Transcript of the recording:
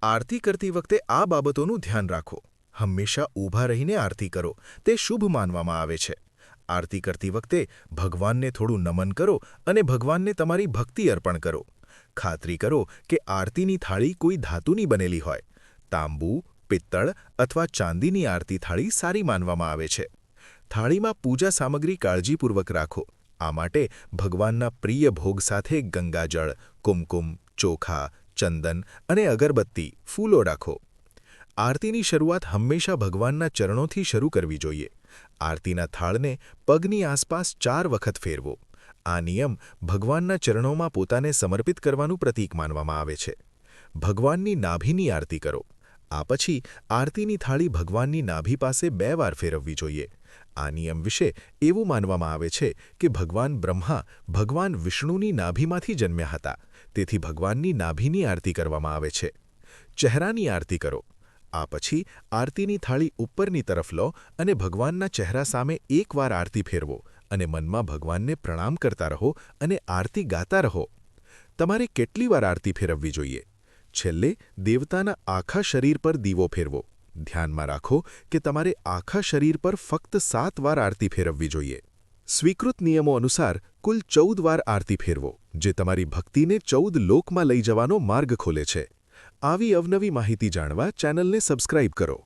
આરતી કરતી વખતે આ બાબતોનું ધ્યાન રાખો. હંમેશા ઊભા રહીને આરતી કરો, તે શુભ માનવામાં આવે છે. આરતી કરતી વખતે ભગવાનને થોડું નમન કરો અને ભગવાનને તમારી ભક્તિ અર્પણ કરો. ખાતરી કરો કે આરતીની થાળી કોઈ ધાતુની બનેલી હોય. તાંબુ, પિત્તળ અથવા ચાંદીની આરતી થાળી સારી માનવામાં આવે છે. થાળીમાં પૂજા સામગ્રી કાળજીપૂર્વક રાખો. આ માટે ભગવાનના પ્રિય ભોગ સાથે ગંગાજળ, કુમકુમ, ચોખા, ચંદન અને અગરબત્તી, ફૂલો રાખો. આરતીની શરૂઆત હંમેશા ભગવાનના ચરણોથી શરૂ કરવી જોઈએ. આરતીના થાળને પગની આસપાસ 4 વખત ફેરવો. આ નિયમ ભગવાનના ચરણોમાં પોતાને સમર્પિત કરવાનું પ્રતીક માનવામાં આવે છે. ભગવાનની નાભીની આરતી કરો. આ પછી આરતીની થાળી ભગવાનની નાભી પાસે 2 વાર ફેરવવી જોઈએ. આ નિયમ વિશે એવું માનવામાં આવે છે કે ભગવાન બ્રહ્મા ભગવાન વિષ્ણુની નાભીમાંથી જન્મ્યા હતા, તેથી ભગવાનની નાભીની આરતી કરવામાં આવે છે. ચહેરાની આરતી કરો. આ પછી આરતીની થાળી ઉપરની તરફ લો અને ભગવાનના ચહેરા સામે 1 વાર આરતી ફેરવો અને મનમાં ભગવાનને પ્રણામ કરતા રહો અને આરતી ગાતા રહો. તમારે કેટલી વાર આરતી ફેરવવી જોઈએ? છેલ્લે દેવતાના આખા શરીર પર દીવો ફેરવો. ધ્યાનમાં રાખો કે તમારે આખા શરીર પર ફક્ત 7 વાર આરતી ફેરવવી જોઈએ. સ્વીકૃત નિયમો અનુસાર કુલ 14 વાર આરતી ફેરવો, જે તમારી ભક્તિને 14 લોકમાં લઈ જવાનો માર્ગ ખોલે છે. આવી અવનવી માહિતી જાણવા ચેનલને સબસ્ક્રાઇબ કરો.